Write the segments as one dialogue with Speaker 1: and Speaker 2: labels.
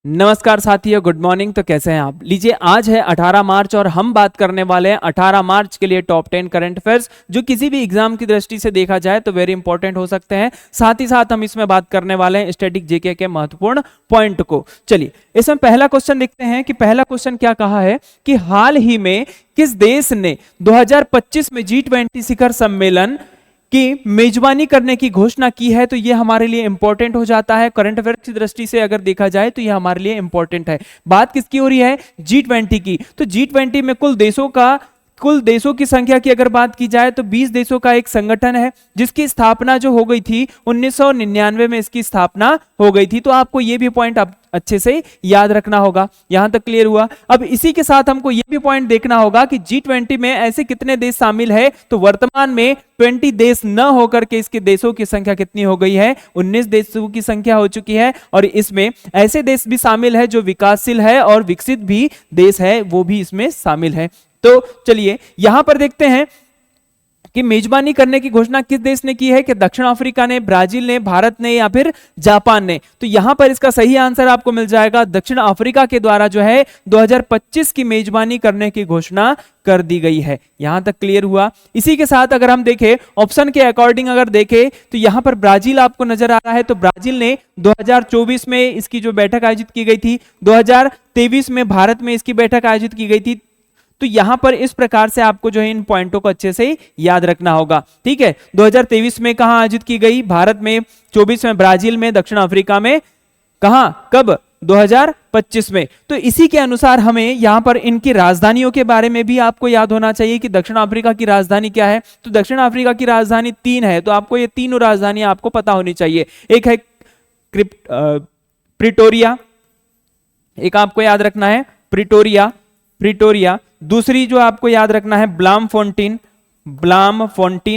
Speaker 1: नमस्कार साथियों, good morning. तो कैसे हैं आप? लीजिए, आज है 18 मार्च और हम बात करने वाले हैं 18 मार्च के लिए टॉप 10 करंट अफेयर्स, जो किसी भी एग्जाम की दृष्टि से देखा जाए तो वेरी इंपॉर्टेंट हो सकते हैं। साथ ही साथ हम इसमें बात करने वाले हैं स्टैटिक जीके के महत्वपूर्ण पॉइंट को। चलिए, इसमें पहला क्वेश्चन देखते हैं कि पहला क्वेश्चन क्या कहा है कि हाल ही में किस देश ने 2025 में G20 शिखर सम्मेलन की मेजबानी करने की घोषणा की है। तो यह हमारे लिए इंपॉर्टेंट हो जाता है। करंट अफेयर की दृष्टि से अगर देखा जाए तो यह हमारे लिए इंपॉर्टेंट है। बात किसकी हो रही है? G20 की। तो G20 में कुल देशों की संख्या की अगर बात की जाए तो 20 देशों का एक संगठन है, जिसकी स्थापना जो हो गई थी 1999 में इसकी स्थापना हो गई थी। तो आपको यह भी पॉइंट अच्छे से याद रखना होगा। यहां तक क्लियर हुआ। अब इसी के साथ हमको यह भी पॉइंट देखना होगा कि G20 में ऐसे कितने देश शामिल है। तो वर्तमान में 20 देश न होकर के इसके देशों की संख्या कितनी हो गई है? 19 देशों की संख्या हो चुकी है। और इसमें ऐसे देश भी शामिल है जो विकासशील है और विकसित भी देश है, वो भी इसमें शामिल है। तो चलिए यहां पर देखते हैं कि मेजबानी करने की घोषणा किस देश ने की है, कि दक्षिण अफ्रीका ने, ब्राजील ने, भारत ने या फिर जापान ने। तो यहां पर इसका सही आंसर आपको मिल जाएगा। दक्षिण अफ्रीका के द्वारा जो है 2025 की मेजबानी करने की घोषणा कर दी गई है। यहां तक क्लियर हुआ। इसी के साथ अगर हम देखें ऑप्शन के अकॉर्डिंग अगर देखें तो यहां पर ब्राजील आपको नजर आ रहा है। तो ब्राजील ने 2024 में इसकी जो बैठक आयोजित की गई थी, 2023 में भारत में इसकी बैठक आयोजित की गई थी। तो यहां पर इस प्रकार से आपको जो है इन पॉइंटों को अच्छे से याद रखना होगा। ठीक है, 2023 में कहां आयोजित की गई? भारत में, 24 में ब्राजील में, दक्षिण अफ्रीका में कहां, कब? 2025 में। तो इसी के अनुसार हमें यहां पर इनकी राजधानियों के बारे में भी आपको याद होना चाहिए कि दक्षिण अफ्रीका की राजधानी क्या है। तो दक्षिण अफ्रीका की राजधानी 3 है। तो आपको ये तीनों राजधानियां आपको पता होनी चाहिए। एक है प्रिटोरिया, एक आपको याद रखना है प्रिटोरिया। दूसरी जो आपको याद रखना है ब्लाम फोंटीन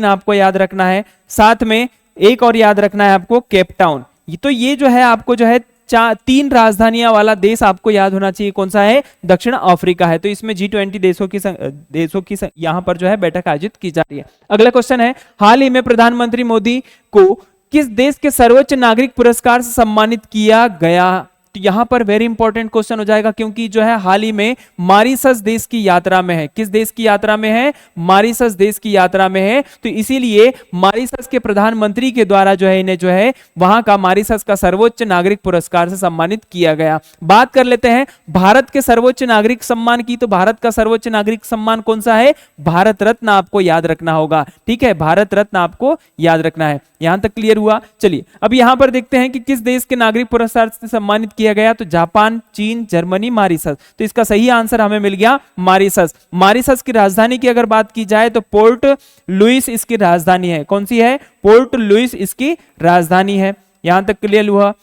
Speaker 1: आपको याद रखना है। साथ में एक और याद रखना है आपको केप टाउन। तो ये जो है आपको जो है 3 राजधानियां वाला देश आपको याद होना चाहिए। कौन सा है? दक्षिण अफ्रीका है। तो इसमें G20 देशों की यहां पर जो है बैठक आयोजित की जा रही है। अगला क्वेश्चन है, हाल ही में प्रधानमंत्री मोदी को किस देश के सर्वोच्च नागरिक पुरस्कार से सम्मानित किया गया? तो यहां पर वेरी इंपॉर्टेंट क्वेश्चन हो जाएगा, क्योंकि जो है हाल ही में मॉरिशस देश की यात्रा में है। किस देश की यात्रा में है? मॉरिशस देश की यात्रा में है। तो इसीलिए मॉरिशस के प्रधानमंत्री के द्वारा जो है इन्हें जो है वहां का मॉरिशस का सर्वोच्च नागरिक पुरस्कार से सम्मानित किया गया। बात कर लेते हैं भारत के सर्वोच्च नागरिक सम्मान की। तो भारत का सर्वोच्च नागरिक सम्मान कौन सा है? भारत रत्न आपको याद रखना होगा। ठीक है, भारत रत्न आपको याद रखना है। यहां तक क्लियर हुआ। चलिए अब यहां पर देखते हैं कि किस देश के नागरिक पुरस्कार से सम्मानित किया गया। तो जापान, चीन, जर्मनी, मॉरिशस। तो इसका सही आंसर हमें मिल गया मॉरिशस। मॉरिशस की राजधानी की अगर बात की जाए तो पोर्ट लुइस इसकी राजधानी है। कौन सी है? पोर्ट लुइस इसकी राजधानी है। यहां तक क्लियर हुआ।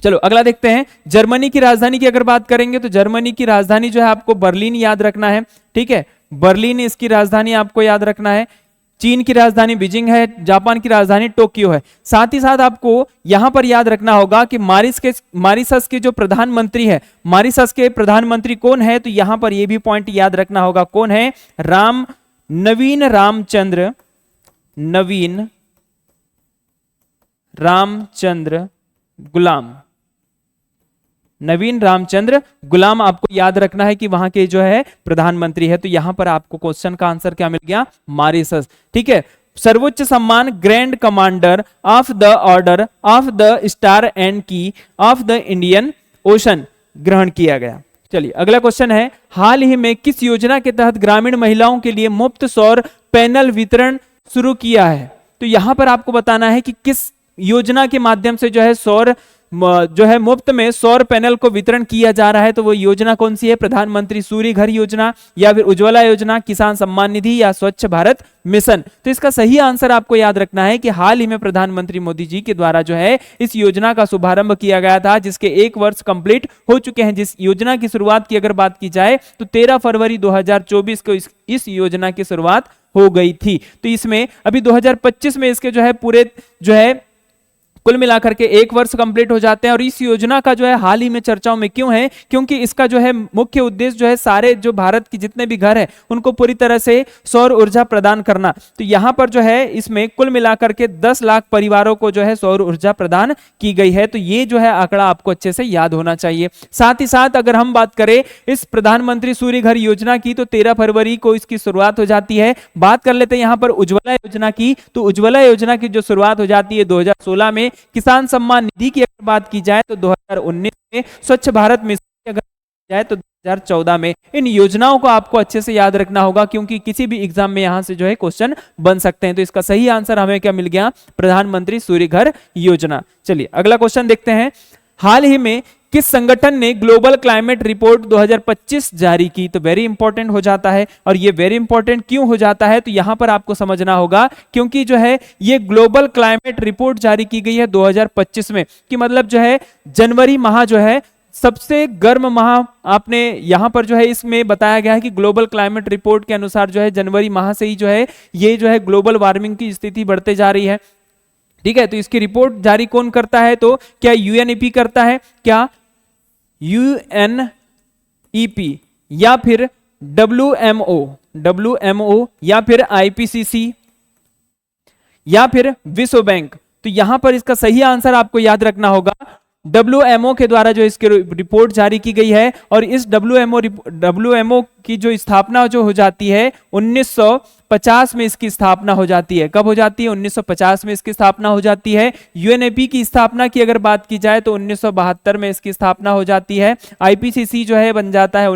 Speaker 1: चलो अगला देखते हैं। जर्मनी की राजधानी की अगर बात करेंगे तो जर्मनी की राजधानी जो है आपको बर्लिन याद रखना है। ठीक है, बर्लिन इसकी राजधानी आपको याद रखना है। चीन की राजधानी बीजिंग है। जापान की टोक्यो है। साथ ही साथ आपको यहां पर याद रखना होगा कि मॉरिशस के जो प्रधानमंत्री है, मॉरिशस के प्रधानमंत्री कौन है? तो यहां पर यह भी पॉइंट याद रखना होगा। कौन है? नवीन रामचंद्र गुलाम। नवीन रामचंद्र गुलाम आपको याद रखना है कि वहां के जो है प्रधानमंत्री है। तो यहां पर आपको क्वेश्चन का आंसर क्या मिल गया? मॉरिशस। ठीक है, सर्वोच्च सम्मान grand commander of the order of the star and की ऑफ द इंडियन ओशन ग्रहण किया गया। चलिए अगला क्वेश्चन है, हाल ही में किस योजना के तहत ग्रामीण महिलाओं के लिए मुफ्त सौर पैनल वितरण शुरू किया है? तो यहां पर आपको बताना है कि किस योजना के माध्यम से जो है मुफ्त में सौर पैनल को वितरण किया जा रहा है। तो वो योजना कौन सी है? प्रधानमंत्री सूर्य घर योजना, या फिर उज्ज्वला योजना, किसान सम्मान निधि, या स्वच्छ भारत मिशन। तो इसका सही आंसर आपको याद रखना है कि हाल ही में प्रधानमंत्री मोदी जी के द्वारा जो है इस योजना का शुभारंभ किया गया था, जिसके 1 वर्ष कंप्लीट हो चुके हैं। जिस योजना की शुरुआत की अगर बात की जाए तो 13 फरवरी 2024 को इस योजना की शुरुआत हो गई थी। तो इसमें अभी 2025 में इसके जो है पूरे जो है कुल मिलाकर के 1 वर्ष कंप्लीट हो जाते हैं। और इस योजना का जो है हाल ही में चर्चाओं में क्यों है, क्योंकि इसका जो है मुख्य उद्देश्य जो है सारे जो भारत के जितने भी घर है उनको पूरी तरह से सौर ऊर्जा प्रदान करना। तो यहां पर जो है इसमें कुल मिलाकर के 10 लाख परिवारों को जो है सौर ऊर्जा प्रदान की गई है। तो ये जो है आंकड़ा आपको अच्छे से याद होना चाहिए। साथ ही साथ अगर हम बात करें इस प्रधानमंत्री सूर्य घर योजना की, तो 13 फरवरी को इसकी शुरुआत हो जाती है। बात कर लेते हैं यहां पर उज्ज्वला योजना की, तो उज्ज्वला योजना की जो शुरुआत हो जाती है 2016 में। किसान सम्मान निधि की अगर बात की जाए तो 2019 में, स्वच्छ भारत मिशन की अगर जाए तो 2014 में। इन योजनाओं को आपको अच्छे से याद रखना होगा, क्योंकि किसी भी एग्जाम में यहां से जो है क्वेश्चन बन सकते हैं। तो इसका सही आंसर हमें क्या मिल गया, प्रधानमंत्री सूर्य घर योजना। चलिए अगला क्वेश्चन देखते हैं। हाल ही में किस संगठन ने ग्लोबल क्लाइमेट रिपोर्ट 2025 जारी की? तो वेरी इंपॉर्टेंट हो जाता है। और ये वेरी इंपॉर्टेंट क्यों हो जाता है, तो यहां पर आपको समझना होगा, क्योंकि जो है ये ग्लोबल क्लाइमेट रिपोर्ट जारी की गई है 2025 में, कि मतलब जो है जनवरी माह जो है सबसे गर्म माह आपने यहां पर जो है इसमें बताया गया है कि ग्लोबल क्लाइमेट रिपोर्ट के अनुसार जो है जनवरी माह से ही जो है ये जो है ग्लोबल वार्मिंग की स्थिति बढ़ते जा रही है। ठीक है, तो इसकी रिपोर्ट जारी कौन करता है? तो क्या यूएनईपी करता है, क्या यूएनईपी या फिर डब्ल्यूएमओ या फिर आईपीसीसी या फिर विश्व बैंक? तो यहां पर इसका सही आंसर आपको याद रखना होगा, डब्ल्यूएमओ के द्वारा जो इसकी रिपोर्ट जारी की गई है। और इस डब्ल्यूएमओ की जो स्थापना जो हो जाती है 1950 में इसकी स्थापना हो जाती है। कब हो जाती है? 1950 में इसकी स्थापना हो जाती है। यूएनईपी की स्थापना की अगर बात की जाए तो 1972 में इसकी स्थापना हो जाती है। आईपीसीसी जो है बन जाता है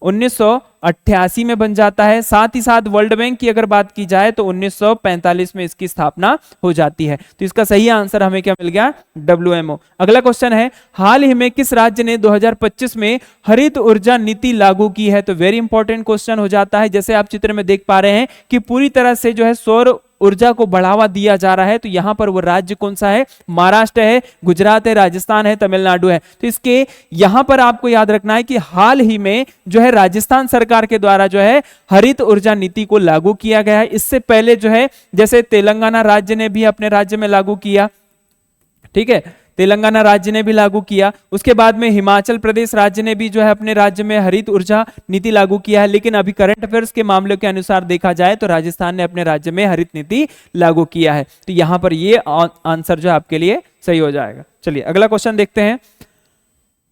Speaker 1: 1988 में बन जाता है। साथ ही साथ वर्ल्ड बैंक की अगर बात की जाए तो 1945 में इसकी स्थापना हो जाती है। तो इसका सही आंसर हमें क्या मिल गया? डब्ल्यूएमओ। अगला क्वेश्चन है, हाल ही में किस राज्य ने 2025 में हरित ऊर्जा नीति लागू की है? तो वेरी इंपॉर्टेंट क्वेश्चन हो जाता है। जैसे आप चित्र में देख पा रहे हैं कि पूरी तरह से जो है सौर ऊर्जा को बढ़ावा दिया जा रहा है। तो यहां पर वो राज्य कौन सा है? महाराष्ट्र है, गुजरात है, राजस्थान है, तमिलनाडु है। तो इसके यहां पर आपको याद रखना है कि हाल ही में जो है राजस्थान सरकार के द्वारा जो है हरित ऊर्जा नीति को लागू किया गया है। इससे पहले जो है जैसे तेलंगाना राज्य ने भी अपने राज्य में लागू किया, ठीक है, तेलंगाना राज्य ने भी लागू किया। उसके बाद में हिमाचल प्रदेश राज्य ने भी जो है अपने राज्य में हरित ऊर्जा नीति लागू किया है। लेकिन अभी करंट अफेयर्स के मामले के अनुसार देखा जाए तो राजस्थान ने अपने राज्य में हरित नीति लागू किया है। तो यहां पर ये आंसर जो आपके लिए सही हो जाएगा। चलिए अगला क्वेश्चन देखते हैं।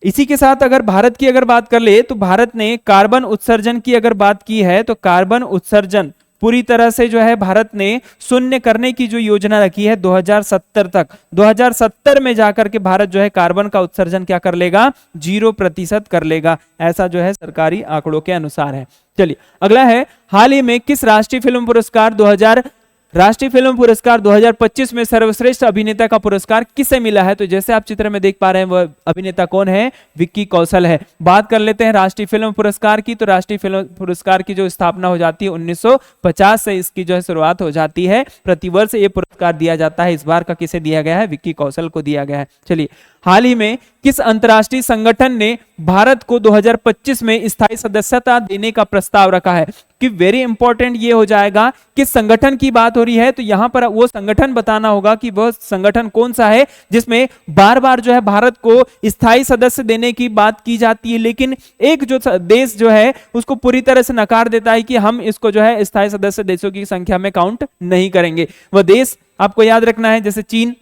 Speaker 1: इसी के साथ अगर भारत की अगर बात कर ले तो भारत ने कार्बन उत्सर्जन की अगर बात की है तो कार्बन उत्सर्जन पूरी तरह से जो है भारत ने शून्य करने की जो योजना रखी है 2070 तक, 2070 में जाकर के भारत जो है कार्बन का उत्सर्जन क्या कर लेगा? 0% कर लेगा। ऐसा जो है सरकारी आंकड़ों के अनुसार है। चलिए अगला है, हाल ही में किस राष्ट्रीय फिल्म पुरस्कार 2025 में सर्वश्रेष्ठ अभिनेता का पुरस्कार किसे मिला है? तो जैसे आप चित्र में देख पा रहे हैं वह अभिनेता कौन है? विक्की कौशल है। बात कर लेते हैं राष्ट्रीय फिल्म पुरस्कार की, तो राष्ट्रीय फिल्म पुरस्कार की जो स्थापना हो जाती है 1950 से इसकी जो है शुरुआत हो जाती है। प्रतिवर्ष ये पुरस्कार दिया जाता है। इस बार का किसे दिया गया है? विक्की कौशल को दिया गया है। चलिए, हाल ही में किस अंतर्राष्ट्रीय संगठन ने भारत को 2025 में स्थायी सदस्यता देने का प्रस्ताव रखा है? कि वेरी इंपॉर्टेंट ये हो जाएगा, किस संगठन की बात हो रही है, तो यहां पर वो संगठन बताना होगा कि वह संगठन कौन सा है जिसमें बार बार जो है भारत को स्थायी सदस्य देने की बात की जाती है, लेकिन एक जो देश जो है उसको पूरी तरह से नकार देता है कि हम इसको जो है स्थायी सदस्य देशों की संख्या में काउंट नहीं करेंगे। वह देश आपको याद रखना है, जैसे चीन।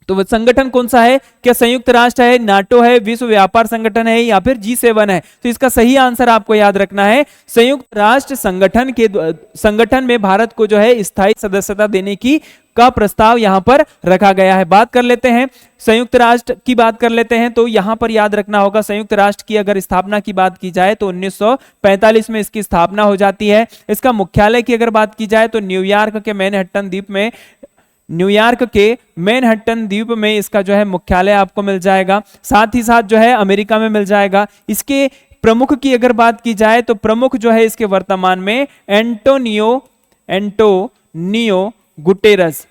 Speaker 1: तो वह संगठन कौन सा है? क्या संयुक्त राष्ट्र है, नाटो है, विश्व व्यापार संगठन है, या फिर G7 है? तो इसका सही आंसर आपको याद रखना है, संयुक्त राष्ट्र संगठन में भारत को जो है स्थायी सदस्यता देने की का प्रस्ताव यहां पर रखा गया है। बात कर लेते हैं संयुक्त राष्ट्र की, बात कर लेते हैं तो यहां पर याद रखना होगा संयुक्त राष्ट्र की अगर स्थापना की बात की जाए तो 1945 में इसकी स्थापना हो जाती है। इसका मुख्यालय की अगर बात की जाए तो न्यूयॉर्क के मैनहट्टन द्वीप में इसका जो है मुख्यालय आपको मिल जाएगा। साथ ही साथ जो है अमेरिका में मिल जाएगा। इसके प्रमुख की अगर बात की जाए तो प्रमुख जो है इसके वर्तमान में एंटोनियो गुटेरस।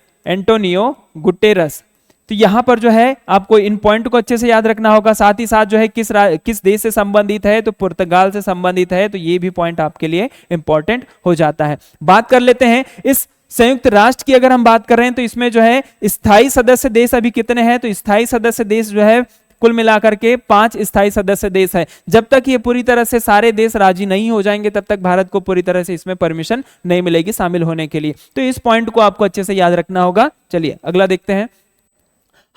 Speaker 1: तो यहां पर जो है आपको इन पॉइंट को अच्छे से याद रखना होगा। साथ ही साथ जो है किस देश से संबंधित है, तो पुर्तगाल से संबंधित है। तो ये भी पॉइंट आपके लिए इंपॉर्टेंट हो जाता है। बात कर लेते हैं इस संयुक्त राष्ट्र की अगर हम बात कर रहे हैं तो इसमें जो है स्थायी सदस्य देश अभी कितने हैं, तो स्थायी सदस्य देश जो है कुल मिलाकर के 5 स्थायी सदस्य देश है। जब तक ये पूरी तरह से सारे देश राजी नहीं हो जाएंगे तब तक भारत को पूरी तरह से इसमें परमिशन नहीं मिलेगी शामिल होने के लिए। तो इस पॉइंट को आपको अच्छे से याद रखना होगा। चलिए अगला देखते हैं।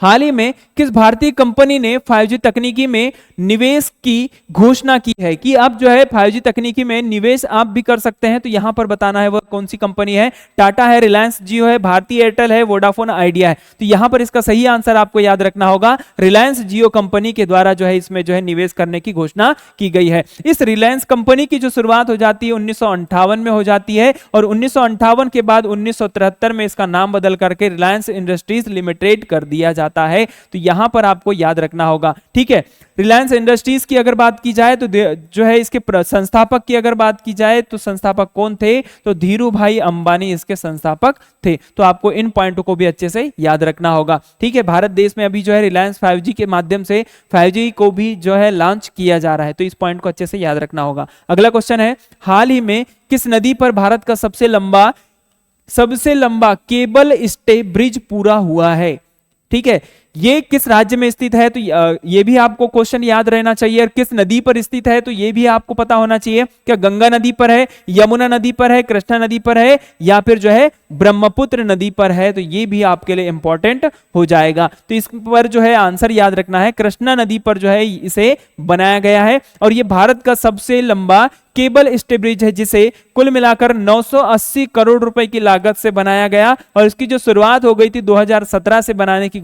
Speaker 1: हाल ही में किस भारतीय कंपनी ने 5G तकनीकी में निवेश की घोषणा की है कि अब जो है 5G तकनीकी में निवेश आप भी कर सकते हैं। तो यहां पर बताना है वह कौन सी कंपनी है। टाटा है, रिलायंस जियो है, भारती एयरटेल है, वोडाफोन आइडिया है। तो यहां पर इसका सही आंसर आपको याद रखना होगा, रिलायंस जियो कंपनी के द्वारा जो है इसमें जो है निवेश करने की घोषणा की गई है। इस रिलायंस कंपनी की जो शुरुआत हो जाती है 1958 में हो जाती है और 1958 के बाद 1973 में इसका नाम बदल करके रिलायंस इंडस्ट्रीज लिमिटेड कर दिया जाता है। तो यहां पर आपको याद रखना होगा, ठीक है। रिलायंस इंडस्ट्रीज की अगर बात की जाए तो जो है इसके संस्थापक की अगर बात की जाए तो संस्थापक कौन थे, तो धीरू भाई अंबानी इसके संस्थापक थे। तो आपको इन पॉइंटों को भी अच्छे से याद रखना होगा, ठीक है। भारत देश में अभी जो है रिलायंस 5G के माध्यम से 5G को भी जो है लॉन्च किया जा रहा है। तो इस पॉइंट को अच्छे से याद रखना होगा। अगला क्वेश्चन है, हाल ही में किस नदी पर भारत का सबसे लंबा केबल स्टे ब्रिज पूरा हुआ है, ठीक है। ये किस राज्य में स्थित है, तो ये भी आपको क्वेश्चन याद रहना चाहिए। और किस नदी पर स्थित है तो ये भी आपको पता होना चाहिए। क्या गंगा नदी पर है, यमुना नदी पर है, कृष्णा नदी पर है या फिर जो है ब्रह्मपुत्र नदी पर है, तो ये भी आपके लिए इंपॉर्टेंट हो जाएगा। तो इस पर जो है आंसर याद रखना है, कृष्णा नदी पर जो है इसे बनाया गया है। और ये भारत का सबसे लंबा केबल स्टे ब्रिज है जिसे कुल मिलाकर 980 करोड़ रुपए की लागत से बनाया गया। और इसकी जो शुरुआत हो गई थी 2017 से बनाने की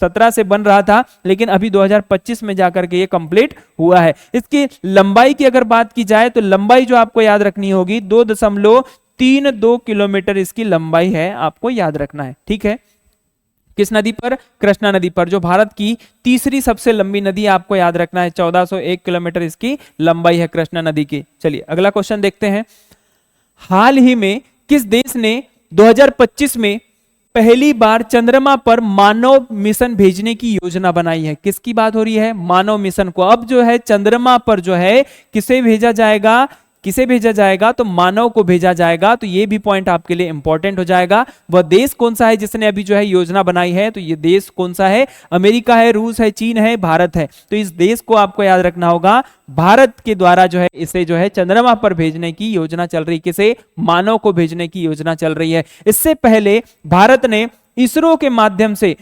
Speaker 1: 17 से बन रहा था, लेकिन अभी 2025 में जाकर के ये कंप्लीट हुआ है। इसकी लंबाई की अगर बात की जाए तो लंबाई जो आपको याद रखनी होगी 2.32 किलोमीटर इसकी लंबाई है, आपको याद रखना है, ठीक है। किस नदी पर, कृष्णा नदी पर, जो भारत की तीसरी सबसे लंबी नदी आपको याद रखना है। 1401 किलोमीटर इसकी लंबाई है कृष्णा नदी की। चलिए अगला क्वेश्चन देखते हैं। हाल ही में किस देश ने 2025 में पहली बार चंद्रमा पर मानव मिशन भेजने की योजना बनाई है? किसकी बात हो रही है, मानव मिशन को। अब जो है चंद्रमा पर जो है किसे भेजा जाएगा, तो मानव को भेजा जाएगा। तो ये भी पॉइंट आपके लिए इंपॉर्टेंट हो जाएगा। वह देश कौन सा है जिसने अभी जो है योजना बनाई है, तो ये देश कौन सा है, अमेरिका है, रूस है, चीन है, भारत है। तो इस देश को आपको याद रखना होगा। भारत के द्वारा जो है इसे जो है चंद्रमा पर भेजने की योजना चल रही, किसे, मानव को भेजने की योजना चल रही है। इससे पहले भारत ने इसरो के माध्यम से,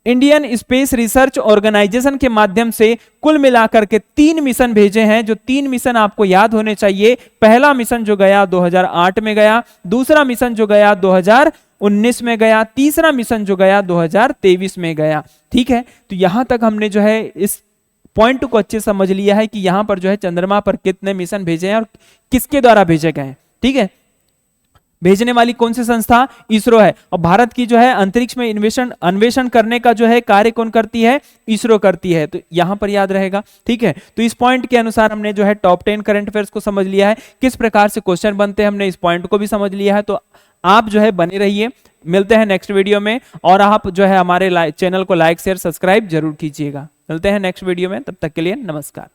Speaker 1: इंडियन स्पेस रिसर्च ऑर्गेनाइजेशन के माध्यम से कुल मिलाकर के 3 मिशन भेजे हैं। जो 3 मिशन आपको याद होने चाहिए। पहला मिशन जो गया 2008 में गया, दूसरा मिशन जो गया 2019 में गया, तीसरा मिशन जो गया 2023 में गया, ठीक है। तो यहां तक हमने जो है इस पॉइंट को अच्छे समझ लिया है कि यहां पर जो है चंद्रमा पर कितने मिशन भेजे हैं और किसके द्वारा भेजे गए हैं, ठीक है। भेजने वाली कौन सी संस्था, इसरो है। और भारत की जो है अंतरिक्ष में अन्वेषण करने का जो है कार्य कौन करती है, इसरो करती है। तो यहां पर याद रहेगा, ठीक है। तो इस पॉइंट के अनुसार हमने जो है टॉप 10 करंट अफेयर्स को समझ लिया है, किस प्रकार से क्वेश्चन बनते हैं हमने इस पॉइंट को भी समझ लिया है। तो आप जो है बने रहिए, मिलते हैं नेक्स्ट वीडियो में। और आप जो है हमारे चैनल को लाइक शेयर सब्सक्राइब जरूर कीजिएगा। मिलते हैं नेक्स्ट वीडियो में, तब तक के लिए नमस्कार।